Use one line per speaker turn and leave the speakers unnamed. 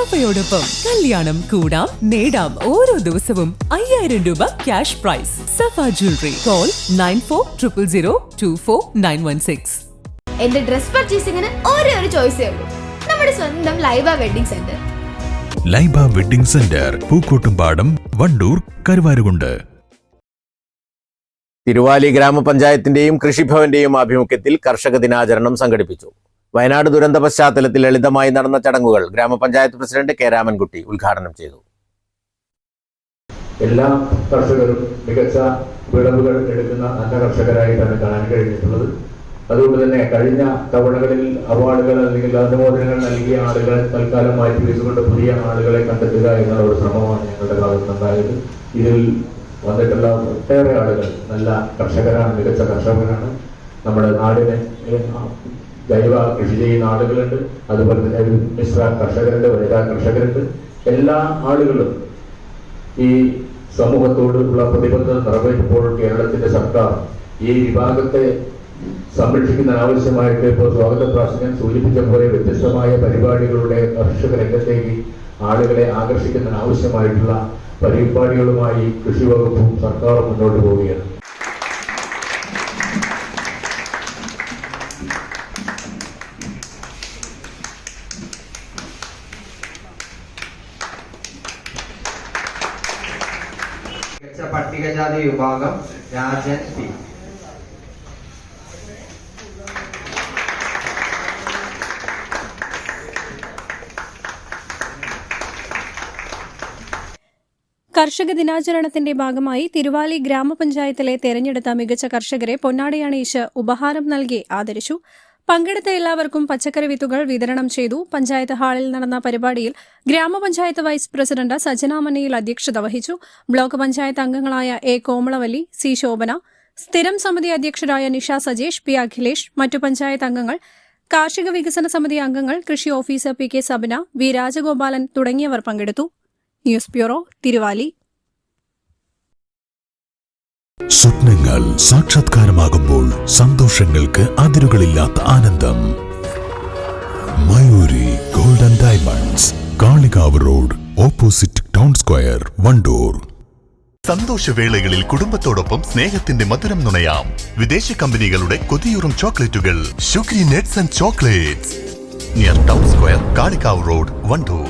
സഫയോടൊപ്പം കല്യാണം കൂടാം നേടാം ഓരോ ദിവസവും 5000 രൂപ ക്യാഷ് പ്രൈസ്. സഫ ജ്വല്ലറി. കോൾ 9400024916.
എന്റെ ഡ്രസ് പർച്ചേസിംഗിന് ഒരേ ഒരു ചോയ്സേ ഉള്ളൂ, നമ്മുടെ സ്വന്തം Laiba wedding centre.
Laiba wedding centre, Pookkottumpadam, Wandoor, Karuvarakundu.
Thiruvali ഗ്രാമപഞ്ചായത്തിന്റെയും കൃഷിഭവന്റെയും ആഭിമുഖ്യത്തിൽ കർഷക ദിനാചരണം സംഘടിപ്പിച്ചു. വയനാട് ദുരന്ത പശ്ചാത്തലത്തിൽ ലളിതമായി നടന്ന ചടങ്ങുകൾ ഗ്രാമപഞ്ചായത്ത് പ്രസിഡന്റ് കെ രാമൻകുട്ടി ഉദ്ഘാടനം ചെയ്തു.
എല്ലാ കർഷകരും മികച്ച വിളവുകൾ എടുക്കുന്ന നല്ല കർഷകരായിട്ടാണ് കാണാൻ കഴിഞ്ഞിട്ടുള്ളത്. അതുകൊണ്ട് തന്നെ കഴിഞ്ഞ തവണകളിൽ അവാർഡുകൾ അല്ലെങ്കിൽ അനുമോദനങ്ങൾ നൽകിയ ആളുകൾ തൽക്കാലം മാറ്റി വെച്ചുകൊണ്ട് പുതിയ ആളുകളെ കണ്ടെത്തുക എന്നുള്ള ഒരു ശ്രമമാണ് ഞങ്ങളുടെ ഭാഗത്തുനിന്നുണ്ടായത്. ഇതിൽ വന്നിട്ടുള്ള ഒട്ടേറെ ആളുകൾ നല്ല കർഷകരാണ്, മികച്ച കർഷകരാണ്. നമ്മുടെ നാടിനെ ജൈവ കൃഷി ചെയ്യുന്ന ആളുകളുണ്ട്, അതുപോലെ തന്നെ മിശ്ര കർഷകരുണ്ട്, വനിതാ കർഷകരുണ്ട്. എല്ലാ ആളുകളും ഈ സമൂഹത്തോടുള്ള പ്രതിബദ്ധത നിറവേറ്റുമ്പോൾ കേരളത്തിന്റെ സർക്കാർ ഈ വിഭാഗത്തെ സംരക്ഷിക്കുന്നതിനാവശ്യമായിട്ട് ഇപ്പോൾ സ്വാഗത പ്രാസംഗം സൂചിപ്പിച്ച പോലെ വ്യത്യസ്തമായ പരിപാടികളുടെ കർഷക രംഗത്തേക്ക് ആളുകളെ ആകർഷിക്കുന്നതിനാവശ്യമായിട്ടുള്ള പരിപാടികളുമായി കൃഷി വകുപ്പും സർക്കാരും മുന്നോട്ട് പോവുകയാണ്.
പട്ടികജാതി വിഭാഗം രാജൻ പി.
കർഷക ദിനാചരണത്തിന്റെ ഭാഗമായി തിരുവാലി ഗ്രാമപഞ്ചായത്തിലെ തെരഞ്ഞെടുത്ത മികച്ച കർഷകരെ പൊന്നാടയണിയിച്ച് ഉപഹാരം നൽകി ആദരിച്ചു. പങ്കെടുത്ത എല്ലാവർക്കും പച്ചക്കറി വിത്തുകൾ വിതരണം ചെയ്തു. പഞ്ചായത്ത് ഹാളിൽ നടന്ന പരിപാടിയിൽ ഗ്രാമപഞ്ചായത്ത് വൈസ് പ്രസിഡന്റ് സജന മനയിൽ അധ്യക്ഷത വഹിച്ചു. ബ്ലോക്ക് പഞ്ചായത്ത് അംഗങ്ങളായ എ കോമളവല്ലി, സി ശോഭന, സ്ഥിരം സമിതി അധ്യക്ഷരായ നിഷ സജേഷ്, പി അഖിലേഷ്, മറ്റു പഞ്ചായത്ത് അംഗങ്ങൾ, കാർഷിക വികസന സമിതി അംഗങ്ങൾ, കൃഷി officer P K Sabana, V Rajagopalan തുടങ്ങിയവർ പങ്കെടുത്തു. News bureau, Thiruvali.
സ്വപ്നങ്ങൾ സാക്ഷാത്കാരമാകുമ്പോൾ സന്തോഷങ്ങൾക്ക് അതിരുകളില്ലാത്ത ആനന്ദം. Mayuri golden diamonds, Kalikavu road, opposite town square, Wandoor.
സന്തോഷവേളകളിൽ കുടുംബത്തോടൊപ്പം സ്നേഹത്തിന്റെ മധുരം നുണയാം. വിദേശ കമ്പനികളുടെ കൊതിയൂറും ചോക്ലേറ്റുകൾ sugary nets and chocolates, near town square, Kalikavu road, Wandoor.